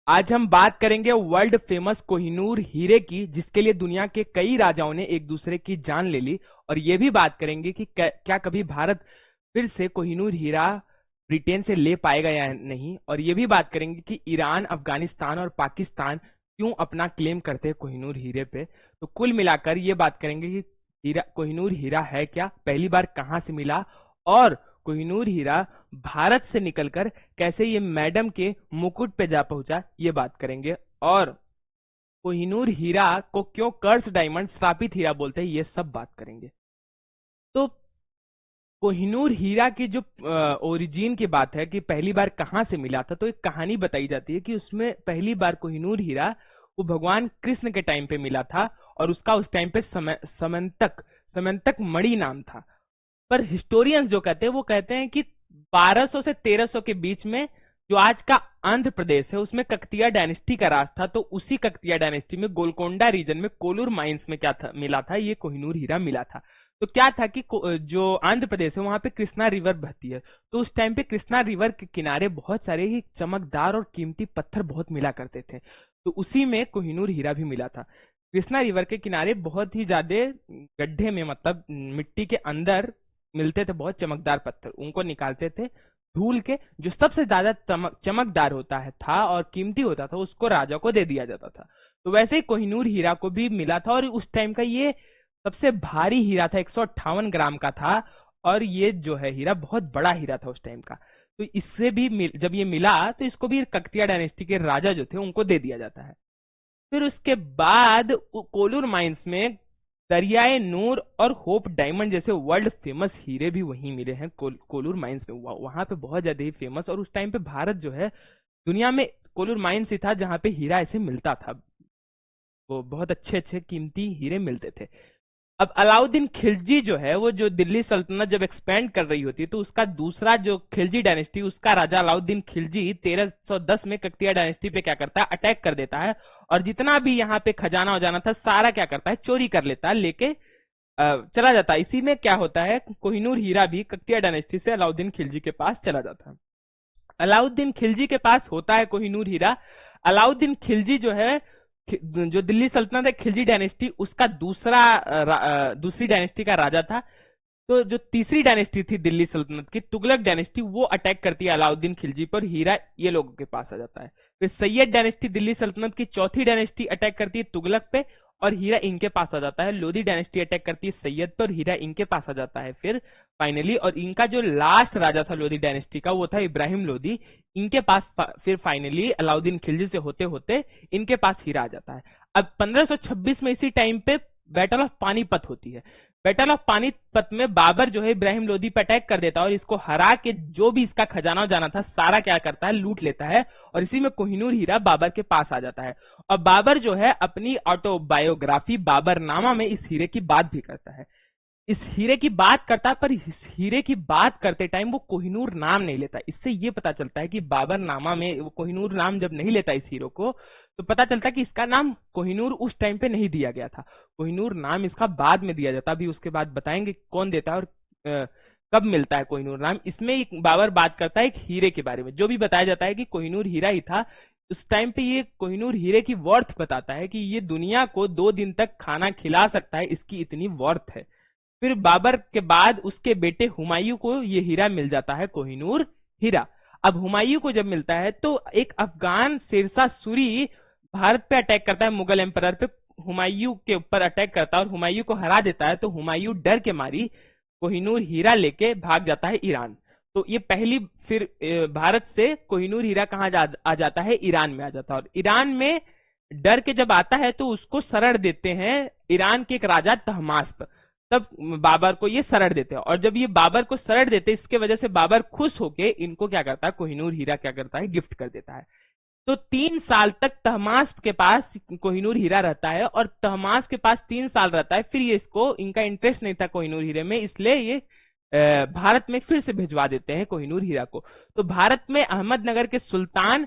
आज हम बात करेंगे वर्ल्ड फेमस कोहिनूर हीरे की, जिसके लिए दुनिया के कई राजाओं ने एक दूसरे की जान ले ली। और ये भी बात करेंगे कि क्या कभी भारत फिर से कोहिनूर हीरा ब्रिटेन से ले पाएगा या नहीं। और ये भी बात करेंगे कि ईरान, अफगानिस्तान और पाकिस्तान क्यों अपना क्लेम करते हैं कोहिनूर हीरे पे। तो कुल मिलाकर ये बात करेंगे कि कोहिनूर हीरा है क्या, पहली बार कहां से मिला, और कोहिनूर हीरा भारत से निकलकर कैसे ये मैडम के मुकुट पे जा पहुंचा, ये बात करेंगे। और कोहिनूर हीरा को क्यों कर्स डायमंड, श्रापित हीरा बोलते हैं, ये सब बात करेंगे। तो कोहिनूर हीरा की जो ओरिजिन की बात है कि पहली बार कहां से मिला था, तो एक कहानी बताई जाती है कि उसमें पहली बार कोहिनूर हीरा वो भगवान कृष्ण के टाइम पे मिला था, और उसका उस टाइम पे समंतक मणि नाम था। पर हिस्टोरियंस जो कहते हैं वो कहते हैं कि 1200 से 1300 के बीच में जो आज का आंध्र प्रदेश है उसमें ककतिया डायनेस्टी का राज था। तो उसी ककतिया डायनेस्टी में गोलकोंडा रीजन में कोलूर माइंस में क्या था, मिला था, ये कोहिनूर हीरा मिला था। तो क्या था कि जो आंध्र प्रदेश है वहां पे कृष्णा रिवर बहती है, तो उस टाइम पे कृष्णा रिवर के किनारे बहुत सारे ही चमकदार और कीमती पत्थर बहुत मिला करते थे। तो उसी में कोहिनूर हीरा भी मिला था। कृष्णा रिवर के किनारे बहुत ही ज्यादा गड्ढे में, मतलब मिट्टी के अंदर मिलते थे बहुत चमकदार पत्थर, उनको निकालते थे धूल के, जो सबसे ज्यादा चमकदार होता है था और कीमती होता था उसको राजा को दे दिया जाता था। तो वैसे ही कोहिनूर हीरा को भी मिला था, और उस टाइम का ये सबसे भारी हीरा था, 158 ग्राम का था। और ये जो है हीरा बहुत बड़ा हीरा था उस टाइम का। तो इससे भी जब ये मिला तो इसको भी ककतिया डायनेस्टी के राजा जो थे उनको दे दिया जाता है। फिर उसके बाद कोलूर माइंस में दरियाए नूर और होप डायमंड जैसे वर्ल्ड फेमस हीरे भी वहीं मिले हैं कोलूर माइंस में। वहां पे बहुत ज्यादा ही फेमस, और उस टाइम पे भारत जो है दुनिया में कोलूर माइंस ही था जहां पे हीरा ऐसे मिलता था, वो बहुत अच्छे अच्छे कीमती हीरे मिलते थे। अब अलाउद्दीन खिलजी जो है, वो जो दिल्ली सल्तनत जब एक्सपेंड कर रही होती है तो उसका दूसरा जो खिलजी डायनेस्टी, उसका राजा अलाउद्दीन खिलजी 1310 में ककतिया डायनेस्टी पे क्या करता है, अटैक कर देता है, और जितना भी यहाँ पे खजाना वजाना था सारा क्या करता है, चोरी कर लेता है, लेके चला जाता है। इसी में क्या होता है, कोहिनूर हीरा भी ककतिया डायनेस्टी से अलाउद्दीन खिलजी के पास चला जाता है। अलाउद्दीन खिलजी के पास होता है कोहिनूर हीरा। अलाउद्दीन खिलजी जो है, जो दिल्ली सल्तनत है खिलजी डायनेस्टी, उसका दूसरी डायनेस्टी का राजा था। तो जो तीसरी डायनेस्टी थी दिल्ली सल्तनत की, तुगलक डायनेस्टी, वो अटैक करती है अलाउद्दीन खिलजी पर, हीरा ये लोगों के पास आ जाता है। फिर सैयद डायनेस्टी, दिल्ली सल्तनत की चौथी डायनेस्टी, अटैक करती है तुगलक पे और हीरा इनके पास आ जाता है। लोधी डायनेस्टी अटैक करती है सैयद पर, हीरा इनके पास आ जाता है फिर फाइनली। और इनका जो लास्ट राजा था लोधी डायनेस्टी का, वो था इब्राहिम लोधी, इनके पास फिर फाइनली अलाउद्दीन खिलजी से होते होते इनके पास हीरा आ जाता है। अब 1526 में इसी टाइम पे बैटल ऑफ पानीपत होती है। बैटल ऑफ पानीपत में बाबर जो है इब्राहिम लोधी पे अटैक कर देता है, और इसको हरा के जो भी इसका खजाना जाना था सारा क्या करता है, लूट लेता है। और इसी में कोहिनूर हीरा बाबर के पास आ जाता है। और बाबर जो है अपनी ऑटोबायोग्राफी बाबरनामा में इस हीरे की बात भी करता है, इस हीरे की बात करता है, पर इस हीरे की बात करते टाइम वो कोहिनूर नाम नहीं लेता। इससे ये पता चलता है कि बाबरनामा में वो कोहिनूर नाम जब नहीं लेता इस हीरो को, तो पता चलता है कि इसका नाम कोहिनूर उस टाइम पे नहीं दिया गया था, कोहिनूर नाम इसका बाद में दिया जाता। अभी उसके बाद बताएंगे कौन देता है और कब मिलता है कोहिनूर नाम। इसमें एक बाबर बात करता है एक हीरे के बारे में, जो भी बताया जाता है कि कोहिनूर हीरा ही था। उस टाइम पे ये कोहिनूर हीरे की वर्थ बताता है कि ये दुनिया को 2 दिन तक खाना खिला सकता है, इसकी इतनी वर्थ है। फिर बाबर के बाद उसके बेटे हुमायूं को ये हीरा मिल जाता है, कोहिनूर हीरा। अब हुमायूं को जब मिलता है तो एक अफगान शेरशाह सूरी भारत पे अटैक करता है, मुगल एम्परर पे हुमायूं के ऊपर अटैक करता है और हुमायूं को हरा देता है। तो हुमायूं डर के मारी कोहिनूर हीरा लेके भाग जाता है ईरान। तो ये पहली, फिर भारत से कोहिनूर हीरा कहाँ आ जाता है, ईरान में आ जाता है। और ईरान में डर के जब आता है तो उसको शरण देते हैं ईरान के एक राजा तहमास्प, तब बाबर को ये शरण देते हैं। और जब ये बाबर को शरण देते हैं, इसके वजह से बाबर खुश होके इनको क्या करता है, कोहिनूर हीरा क्या करता है, गिफ्ट कर देता है। तो 3 साल तक तहमास्प के पास कोहिनूर हीरा रहता है, और तहमास्प के पास 3 साल रहता है। फिर ये इसको, इनका इंटरेस्ट नहीं था कोहिनूर हीरे में, इसलिए ये भारत में फिर से भिजवा देते हैं कोहिनूर हीरा को। तो भारत में अहमदनगर के सुल्तान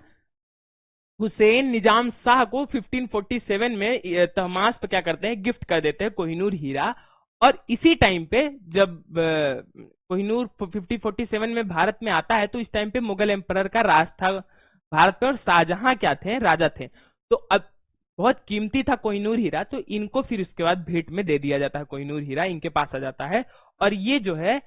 हुसैन निजाम शाह को 1547 में तहमास्प क्या करते हैं, गिफ्ट कर देते हैं कोहिनूर हीरा। और इसी टाइम पे जब कोहिनूर 1547 में भारत में आता है, तो इस टाइम पे मुगल एम्परर का राज था भारत पे, और शाहजहां क्या थे, राजा थे। तो अब बहुत कीमती था कोहिनूर हीरा, तो इनको फिर उसके बाद भेंट में दे दिया जाता है, कोहिनूर हीरा इनके पास आ जाता है। और ये जो है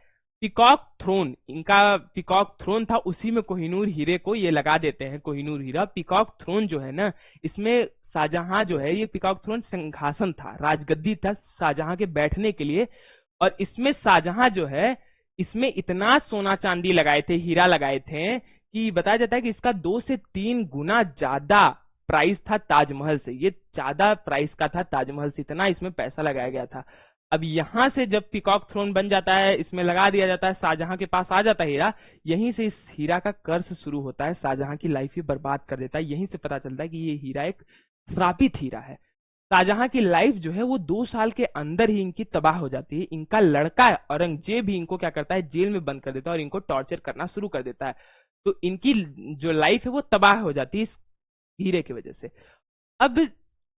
पीकॉक थ्रोन, इनका पीकॉक थ्रोन था, उसी में कोहिनूर हीरे को ये लगा देते हैं, कोहिनूर हीरा। पीकॉक थ्रोन जो है ना, इसमें शाहजहां जो है, ये पीकॉक थ्रोन सिंहासन था, राजगद्दी था शाहजहां के बैठने के लिए। और इसमें शाहजहां जो है, इसमें इतना सोना चांदी लगाए थे, हीरा लगाए थे, कि बताया जाता है कि इसका 2 से 3 गुना ज्यादा प्राइस था ताजमहल से। ये ज्यादा प्राइस का था ताजमहल से, इतना इसमें पैसा लगाया गया था। अब यहां से जब पीकॉक थ्रोन बन जाता है, इसमें लगा दिया जाता है, शाहजहां के पास आ जाता है हीरा, यहीं से इस हीरा का कर्ज शुरू होता है, शाहजहां की लाइफ ही बर्बाद कर देता है। यहीं से पता चलता है कि ये हीरा एक श्रापित हीरा है। शाहजहां की लाइफ जो है वो 2 साल के अंदर ही इनकी तबाह हो जाती है। इनका लड़का औरंगजेब ही इनको क्या करता है, जेल में बंद कर देता है और इनको टॉर्चर करना शुरू कर देता है। तो इनकी जो लाइफ है वो तबाह हो जाती है इस हीरे की वजह से। अब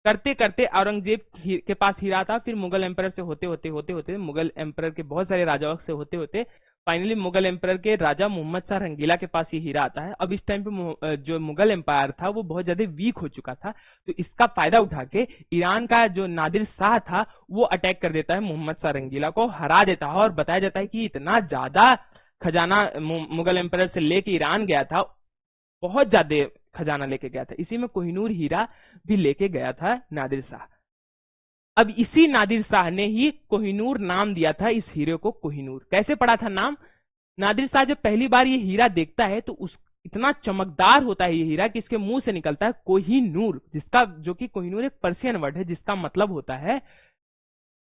करते करते औरंगजेब के पास हीरा था, फिर मुगल एम्परर से होते होते मुगल एम्परर के बहुत सारे राजाओं से होते होते फाइनली मुगल एम्परर के राजा मोहम्मद शाह रंगीला के पास ये हीरा आता है। अब इस टाइम पे जो मुगल एम्पायर था वो बहुत ज्यादा वीक हो चुका था, तो इसका फायदा उठा के ईरान का जो नादिर शाह था वो अटैक कर देता है, मोहम्मद शाह रंगीला को हरा देता है। और बताया जाता है कि इतना ज्यादा खजाना मुगल एम्परर से लेके ईरान गया था, बहुत ज्यादा खजाना लेके गया था, इसी में कोहिनूर हीरा भी लेके गया था नादिर शाह। अब इसी नादिर शाह ने ही कोहिनूर नाम दिया था इस हीरे को, कोहिनूर कैसे पड़ा था नाम। नादिर शाह जब पहली बार ये हीरा देखता है तो उस इतना चमकदार होता है ये हीरा कि इसके मुंह से निकलता है कोहिनूर, जिसका जो कि कोहिनूर एक पर्शियन वर्ड है जिसका मतलब होता है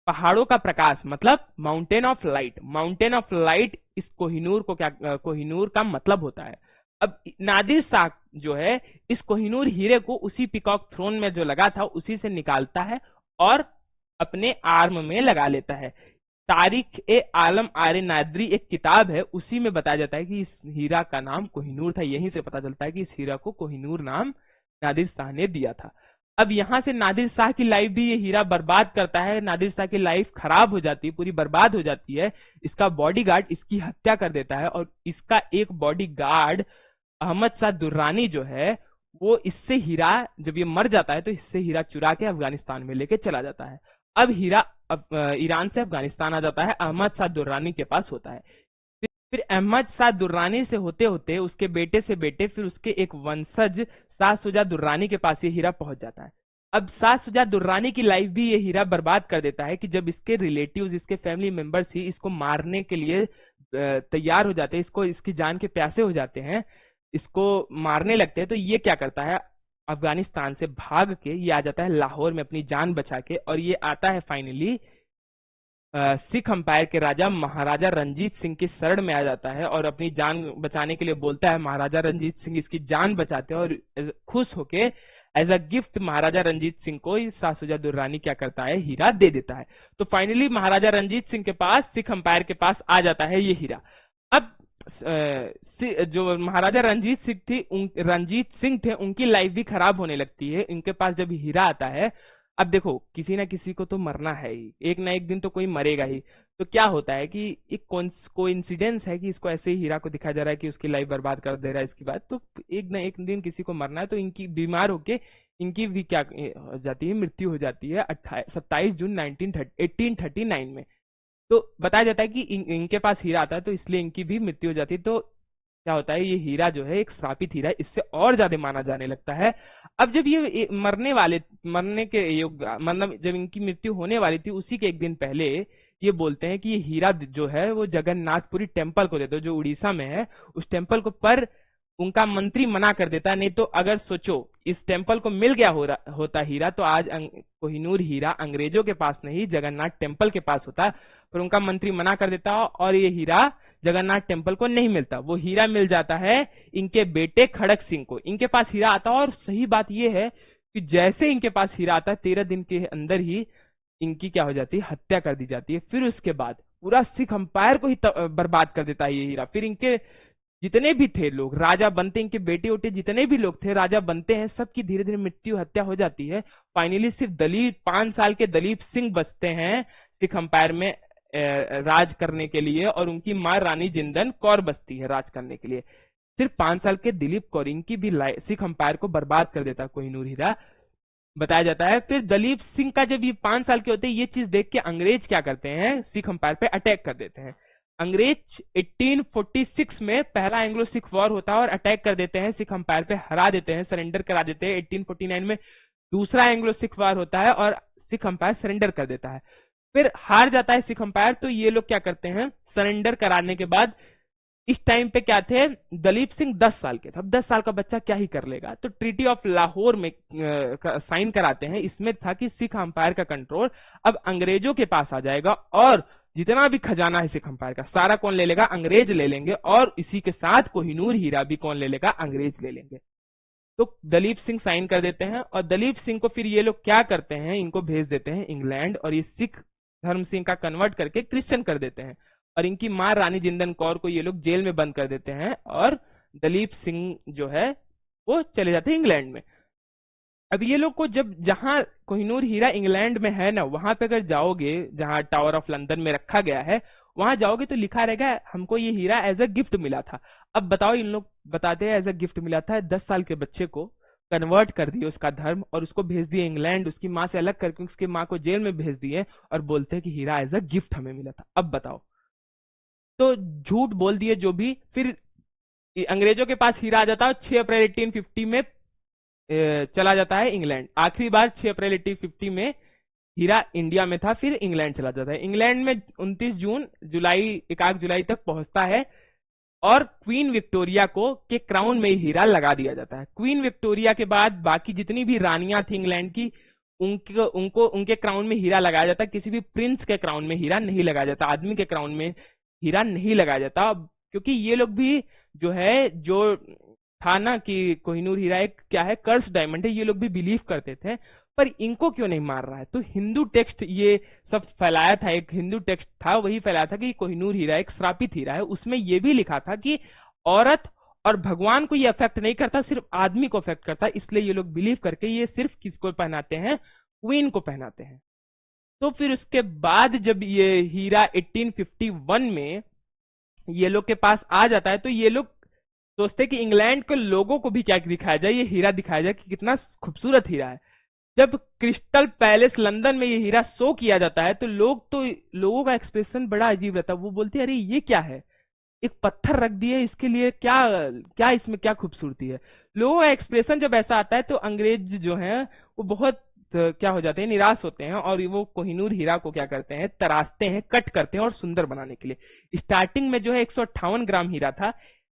पहाड़ों का प्रकाश, मतलब mountain of light. Mountain of light इस कोहिनूर को क्या, कोहिनूर का मतलब होता है। अब नादिर शाह जो है इस कोहिनूर हीरे को उसी पीकॉक थ्रोन में जो लगा था उसी से निकालता है और अपने आर्म में लगा लेता है। तारिख ए आलम आरे नादरी एक किताब है, उसी में बताया जाता है कि इस हीरा का नाम कोहिनूर था। यहीं से पता चलता है कि इस हीरा को कोहिनूर नाम नादिर शाह ने दिया था। अब यहां से नादिर शाह की लाइफ भी ये हीरा बर्बाद करता है, नादिर शाह की लाइफ खराब हो जाती है, पूरी बर्बाद हो जाती है। इसका बॉडीगार्ड इसकी हत्या कर देता है और इसका एक बॉडीगार्ड अहमद शाह दुर्रानी जो है वो इससे हीरा, जब ये मर जाता है तो इससे हीरा चुरा के अफगानिस्तान में लेके चला जाता है। अब हीरा ईरान से अफगानिस्तान आ जाता है, अहमद शाह दुर्रानी के पास होता है। फिर अहमद शाह दुर्रानी से होते होते उसके बेटे से बेटे, फिर उसके एक वंशज शाह शुजा दुर्रानी के पास ये हीरा पहुंच जाता है। अब शाह शुजा दुर्रानी की लाइफ भी ये हीरा बर्बाद कर देता है कि जब इसके रिलेटिव्स, इसके फैमिली मेंबर्स ही इसको मारने के लिए तैयार हो जाते हैं, इसको इसकी जान के प्यासे हो जाते हैं, इसको मारने लगते हैं, तो ये क्या करता है, अफगानिस्तान से भाग के ये आ जाता है लाहौर में अपनी जान बचा के। और ये आता है फाइनली सिख अंपायर के राजा महाराजा रंजीत सिंह की शरण में आ जाता है और अपनी जान बचाने के लिए बोलता है। महाराजा रंजीत सिंह इसकी जान बचाते हैं और खुश होके एज अ गिफ्ट महाराजा रंजीत सिंह को शाह शुजा दुर्रानी क्या करता है, हीरा दे देता है। तो फाइनली महाराजा रंजीत सिंह के पास, सिख अंपायर के पास आ जाता है ये हीरा। अब जो महाराजा रंजीत सिंह थे उनकी लाइफ भी खराब होने लगती है। इनके पास जब हीरा आता है, अब देखो किसी ना किसी को तो मरना है ही, एक ना एक दिन तो कोई मरेगा ही। तो क्या होता है कि एक कोइंसिडेंस है कि इसको ऐसे ही हीरा को दिखाया जा रहा है कि उसकी लाइफ बर्बाद कर दे रहा है इसकी बात, तो एक ना एक दिन किसी को मरना है। तो इनकी बीमार होके इनकी भी क्या हो जाती है, मृत्यु हो जाती है 27 जून 1839 में। तो बताया जाता है कि इनके पास हीरा आता है तो इसलिए इनकी भी मृत्यु हो जाती है। तो क्या होता है, ये हीरा जो है एक श्रापित हीरा है, इससे और ज्यादा माना जाने लगता है। अब जब ये मरने के योग, मतलब जब इनकी मृत्यु होने वाली थी उसी के एक दिन पहले ये बोलते हैं कि ये हीरा जो है वो जगन्नाथपुरी टेम्पल को दे दो, जो उड़ीसा में है उस टेम्पल को। पर उनका मंत्री मना कर देता, नहीं तो अगर सोचो इस टेम्पल को मिल गया होता हीरा तो आज कोहिनूर हीरा अंग्रेजों के पास नहीं जगन्नाथ टेम्पल के पास होता। पर उनका मंत्री मना कर देता और ये हीरा जगन्नाथ टेम्पल को नहीं मिलता। वो हीरा मिल जाता है इनके बेटे खड़क सिंह को। इनके पास हीरा आता है और सही बात यह है कि जैसे इनके पास हीरा आता है 13 दिन के अंदर ही इनकी क्या हो जाती है, हत्या कर दी जाती है। फिर उसके बाद पूरा सिख अंपायर को ही बर्बाद कर देता है ये हीरा। फिर इनके जितने भी थे लोग राजा बनते, इनके बेटे उटे जितने भी लोग थे राजा बनते हैं, सबकी धीरे धीरे मृत्यु हत्या हो जाती है। फाइनली सिर्फ 5 साल के दलीप सिंह बचते हैं सिख अंपायर में राज करने के लिए, और उनकी मां रानी जिंदन कौर बचती है राज करने के लिए। सिर्फ 5 साल के दिलीप कौरिंग की भी सिख अंपायर को बर्बाद कर देता है कोहिनूर हीरा, बताया जाता है। फिर दलीप सिंह का जब ये 5 साल के होते हैं, ये चीज देख के अंग्रेज क्या करते हैं, सिख अंपायर पे अटैक कर देते हैं। अंग्रेज 1846 में पहला एंग्लो सिख वॉर होता है और अटैक कर देते हैं, सिख अंपायर पे हरा देते हैं, सरेंडर करा देते हैं। 1849 में दूसरा एंग्लो सिख वॉर होता है और सिख अंपायर सरेंडर कर देता है। फिर हार जाता है सिख अंपायर, तो ये लोग क्या करते हैं, सरेंडर कराने के बाद इस टाइम पे क्या थे, दलीप सिंह 10 साल के थे। अब 10 साल का बच्चा क्या ही कर लेगा, तो ट्रीटी ऑफ लाहौर में साइन कराते हैं। इसमें था कि सिख अंपायर का कंट्रोल अब अंग्रेजों के पास आ जाएगा और जितना भी खजाना है सिख अंपायर का सारा कौन ले लेगा, अंग्रेज ले लेंगे, और इसी के साथ कोहिनूर हीरा भी कौन ले लेगा, अंग्रेज ले लेंगे। तो दलीप सिंह साइन कर देते हैं और दलीप सिंह को फिर ये लोग क्या करते हैं, इनको भेज देते हैं इंग्लैंड, और ये सिख धर्म सिंह का कन्वर्ट करके क्रिश्चियन कर देते हैं। और इनकी मां रानी जिंदन कौर को ये लोग जेल में बंद कर देते हैं और दलीप सिंह जो है वो चले जाते हैं इंग्लैंड में। अब ये लोग को जब जहां कोहिनूर हीरा इंग्लैंड में है ना, वहां पे अगर जाओगे जहां टावर ऑफ लंदन में रखा गया है, वहां जाओगे तो लिखा रहेगा हमको ये हीरा एज अ गिफ्ट मिला था। अब बताओ, इन लोग बताते हैं एज अ गिफ्ट मिला था, 10 साल के बच्चे को कन्वर्ट कर दिए उसका धर्म और उसको भेज दिए इंग्लैंड, उसकी माँ से अलग करके उसकी माँ को जेल में भेज दिए और बोलते हैं कि हीरा एज अ गिफ्ट हमें मिला था। अब बताओ, तो झूठ बोल दिए जो भी। फिर अंग्रेजों के पास हीरा आ जाता है, 6 अप्रैल 1850 में चला जाता है इंग्लैंड। आखिरी बार 6 अप्रैल 1850 में हीरा इंडिया में था, फिर इंग्लैंड चला जाता है। इंग्लैंड में 29 जून जुलाई 1 जुलाई तक पहुंचता है और क्वीन विक्टोरिया को के क्राउन में हीरा लगा दिया जाता है। क्वीन विक्टोरिया के बाद बाकी जितनी भी रानियां थी इंग्लैंड की, उनको उनके क्राउन में हीरा लगाया जाता। किसी भी प्रिंस के क्राउन में हीरा नहीं लगाया जाता, आदमी के क्राउन में हीरा नहीं लगाया जाता, क्योंकि ये लोग भी जो है, जो था ना कि कोहिनूर हीरा एक क्या है, कर्स डायमंड है, ये लोग भी बिलीव करते थे। पर इनको क्यों नहीं मार रहा है, तो हिंदू टेक्स्ट ये सब फैलाया था, एक हिंदू टेक्स्ट था वही फैलाया था कि कोहिनूर हीरा एक श्रापित हीरा है। उसमें ये भी लिखा था कि औरत और भगवान को ये अफेक्ट नहीं करता, सिर्फ आदमी को अफेक्ट करता, इसलिए ये लोग बिलीव करके ये सिर्फ किसको पहनाते हैं, क्वीन को पहनाते हैं। तो फिर उसके बाद जब ये हीरा 1851 में ये लोग के पास आ जाता है, तो ये लोग सोचते कि इंग्लैंड के लोगों को भी क्या दिखाया जाए, ये हीरा दिखाया जाए कि कितना खूबसूरत हीरा है। जब क्रिस्टल पैलेस लंदन में ये हीरा शो किया जाता है, तो लोगों का एक्सप्रेशन बड़ा अजीब रहता है। वो बोलते हैं अरे ये क्या है, एक पत्थर रख दिए, इसके लिए क्या क्या इसमें क्या खूबसूरती है। लोगों का एक्सप्रेशन जब ऐसा आता है तो अंग्रेज जो है वो बहुत क्या हो जाते हैं, निराश होते हैं, और वो कोहिनूर हीरा को क्या करते हैं, तराशते हैं, कट करते हैं और सुंदर बनाने के लिए। स्टार्टिंग में जो है 158 ग्राम हीरा था,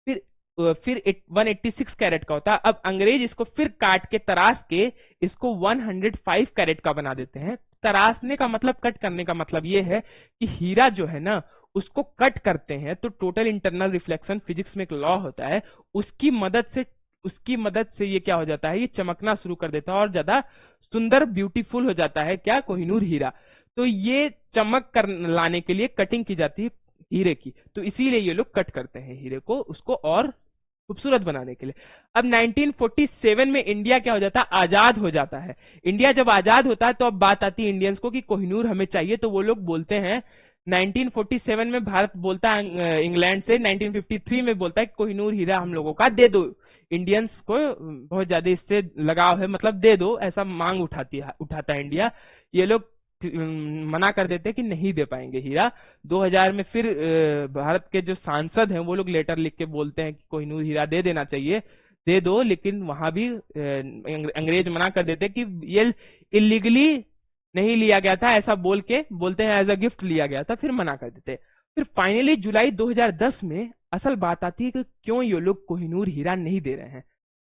फिर 186 कैरेट का होता है। अब अंग्रेज इसको फिर काट के तराश के इसको 105 कैरेट का बना देते हैं। तराशने का मतलब, कट करने का मतलब ये है कि हीरा जो है ना उसको कट करते हैं तो टोटल इंटरनल रिफ्लेक्शन फिजिक्स में एक लॉ होता है, उसकी मदद से ये क्या हो जाता है, ये चमकना शुरू कर देता है और ज्यादा सुंदर ब्यूटीफुल हो जाता है क्या, कोहिनूर हीरा। तो ये चमक कर लाने के लिए कटिंग की जाती है हीरे की, तो इसीलिए ये लोग कट करते हैं हीरे को, उसको और खूबसूरत बनाने के लिए। अब 1947 में इंडिया क्या हो जाता है, आजाद हो जाता है। इंडिया जब आजाद होता है तो अब बात आती है इंडियंस को कि कोहिनूर हमें चाहिए, तो वो लोग बोलते हैं 1947 में भारत बोलता है इंग्लैंड से, 1953 में बोलता है कि कोहिनूर हीरा हम लोगों का दे दो, इंडियंस को बहुत ज्यादा इससे लगाव है, मतलब दे दो, ऐसा मांग उठाता है इंडिया। ये लोग मना कर देते कि नहीं दे पाएंगे हीरा। 2000 में फिर भारत के जो सांसद हैं वो लोग लेटर लिख के बोलते हैं कि कोहिनूर हीरा दे देना चाहिए, दे दो, लेकिन वहां भी अंग्रेज मना कर देते कि ये इलीगली नहीं लिया गया था, ऐसा बोलते हैं एज अ गिफ्ट लिया गया था, फिर मना कर देते। फिर फाइनली जुलाई 2010 में असल बात आती है कि क्यों ये लोग कोहिनूर हीरा नहीं दे रहे हैं।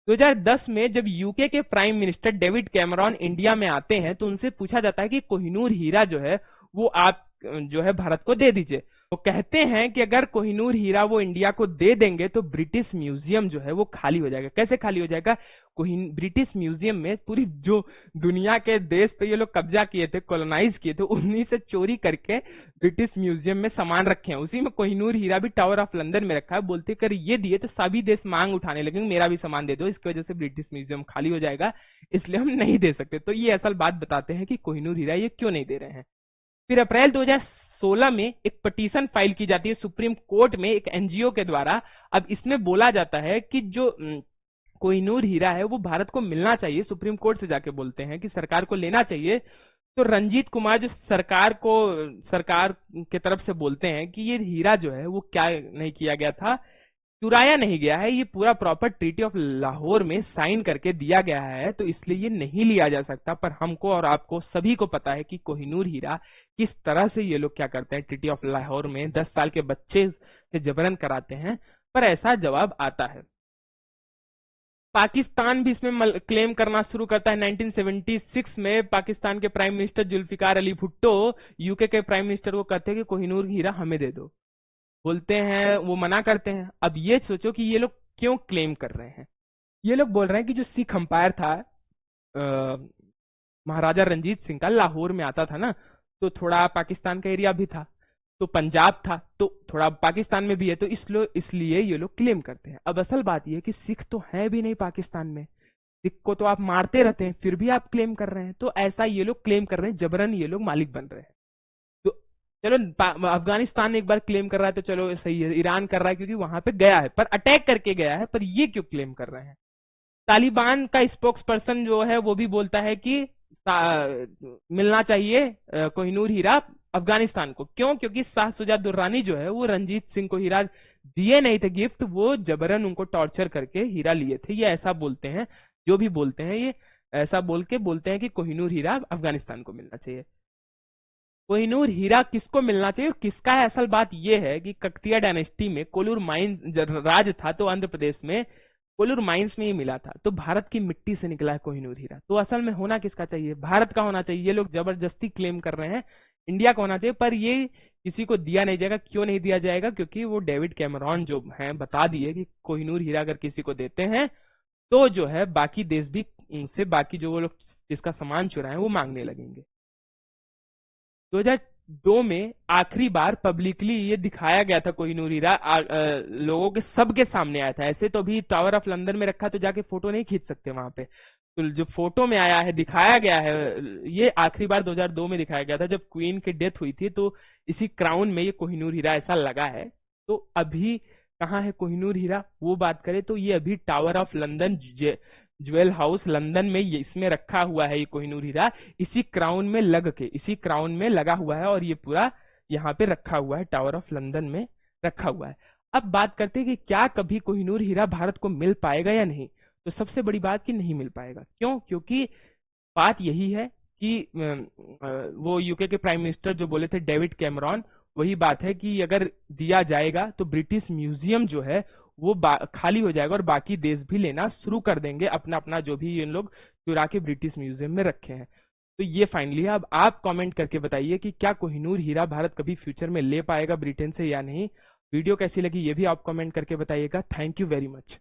2010 में जब यूके के prime minister David Cameron India में आते हैं तो उनसे पूछा जाता है कि कोहिनूर हीरा जो है वो आप जो है भारत को दे दीजिए। वो कहते हैं कि अगर कोहिनूर हीरा वो इंडिया को दे देंगे तो ब्रिटिश म्यूजियम जो है वो खाली हो जाएगा। कैसे खाली हो जाएगा, ब्रिटिश म्यूजियम में पूरी जो दुनिया के देश पे ये लोग कब्जा किए थे, कॉलोनाइज किए थे, उन्हीं से चोरी करके ब्रिटिश म्यूजियम में सामान रखे हैं, उसी में कोहिनूर हीरा भी टावर ऑफ लंदन में रखा है। बोलते कर ये दिए तो सभी देश मांग उठाने लगेंगे मेरा भी सामान दे दो, इसकी वजह से ब्रिटिश म्यूजियम खाली हो जाएगा, इसलिए हम नहीं दे सकते। तो ये असल बात बताते हैं कि कोहिनूर हीरा ये क्यों नहीं दे रहे हैं। फिर अप्रैल 2016 में एक पिटीशन फाइल की जाती है सुप्रीम कोर्ट में एक एनजीओ के द्वारा। अब इसमें बोला जाता है कि जो कोहिनूर हीरा है वो भारत को मिलना चाहिए, सुप्रीम कोर्ट से जाके बोलते हैं कि सरकार को लेना चाहिए। तो रंजीत कुमार जो सरकार के तरफ से बोलते हैं कि ये हीरा जो है वो क्या नहीं किया गया था, चुराया नहीं गया है, ये पूरा प्रॉपर ट्रीटी ऑफ लाहौर में साइन करके दिया गया है, तो इसलिए ये नहीं लिया जा सकता। पर हमको और आपको सभी को पता है कि कोहिनूर हीरा किस तरह से ये लोग क्या करते हैं, ट्रीटी ऑफ लाहौर में 10 साल के बच्चे से जबरन कराते हैं। पर ऐसा जवाब आता है। पाकिस्तान भी इसमें क्लेम करना शुरू करता है। 1976 में पाकिस्तान के prime minister Zulfikar Ali Bhutto UK के प्राइम मिनिस्टर को कहते हैं कि कोहिनूर हीरा हमें दे दो, बोलते हैं, वो मना करते हैं। अब ये सोचो कि ये लोग क्यों क्लेम कर रहे हैं। ये लोग बोल रहे हैं कि जो सिख अंपायर था महाराजा रंजीत सिंह का, लाहौर में आता था ना, तो थोड़ा पाकिस्तान का एरिया भी था, तो पंजाब था, तो थोड़ा पाकिस्तान में भी है, तो इसलिए ये लोग क्लेम करते हैं। अब असल बात ये है कि सिख तो है भी नहीं पाकिस्तान में, सिख को तो आप मारते रहते हैं, फिर भी आप क्लेम कर रहे हैं। तो ऐसा ये लोग क्लेम कर रहे हैं, जबरन ये लोग मालिक बन रहे हैं। तो चलो अफगानिस्तान एक बार क्लेम कर रहा है तो चलो सही है, ईरान कर रहा है क्योंकि वहां पे गया है, पर अटैक करके गया है, पर ये क्यों क्लेम कर रहे हैं। तालिबान का स्पोक्स पर्सन जो है वो भी बोलता है कि मिलना चाहिए कोहिनूर हीरा अफगानिस्तान को। क्यों? क्योंकि शाह सुजा दुर्रानी जो है वो रंजीत सिंह को हीरा दिए नहीं थे गिफ्ट, वो जबरन उनको टॉर्चर करके हीरा लिए थे। ये ऐसा बोलते हैं, जो भी बोलते हैं ये ऐसा बोलते हैं कि कोहिनूर हीरा अफगानिस्तान को मिलना चाहिए। कोहिनूर हीरा किसको मिलना चाहिए, किसका है? असल बात यह है कि ककतिया डायनेस्टी में कोलूर माइंस राज था, तो आंध्र प्रदेश में कोलूर माइंस में ही मिला था। तो भारत की मिट्टी से निकला है कोहिनूर हीरा, तो असल में होना किसका चाहिए? भारत का होना चाहिए। ये लोग जबरदस्ती क्लेम कर रहे हैं इंडिया का होना चाहिए, पर ये किसी को दिया नहीं जाएगा। क्यों नहीं दिया जाएगा? क्योंकि वो डेविड कैमरॉन जो है बता दिए कि कोहिनूर हीरा अगर किसी को देते हैं तो जो है बाकी देश भी उनसे, बाकी जो वो लोग जिसका सामान चुराए वो मांगने लगेंगे। 2002 में आखिरी बार पब्लिकली ये दिखाया गया था कोहिनूर हीरा, लोगों के सबके सामने आया था। ऐसे तो अभी टावर ऑफ लंदन में रखा तो जाके फोटो नहीं खींच सकते वहां पे, तो जो फोटो में आया है, दिखाया गया है, ये आखिरी बार 2002 में दिखाया गया था जब क्वीन की डेथ हुई थी, तो इसी क्राउन में ये कोहिनूर हीरा ऐसा लगा है। तो अभी कहाँ है कोहिनूर हीरा, वो बात करें तो ये अभी tower of London jewel house London में इसमें रखा हुआ है। ये कोहिनूर हीरा इसी क्राउन में लगा हुआ है, और ये पूरा यहाँ पे रखा हुआ है, टावर ऑफ लंदन में रखा हुआ है। अब बात करते हैं कि क्या कभी कोहिनूर हीरा भारत को मिल पाएगा या नहीं। तो सबसे बड़ी बात कि नहीं मिल पाएगा। क्यों? क्योंकि बात यही है कि वो यूके के प्राइम मिनिस्टर जो बोले थे डेविड कैमरॉन, वही बात है कि अगर दिया जाएगा तो ब्रिटिश म्यूजियम जो है वो खाली हो जाएगा और बाकी देश भी लेना शुरू कर देंगे अपना अपना जो भी इन लोग चुरा के ब्रिटिश म्यूजियम में रखे हैं। तो ये फाइनली है। अब आप कमेंट करके बताइए कि क्या कोहिनूर हीरा भारत कभी फ्यूचर में ले पाएगा ब्रिटेन से या नहीं। वीडियो कैसी लगी ये भी आप कमेंट करके बताइएगा। Thank you very much.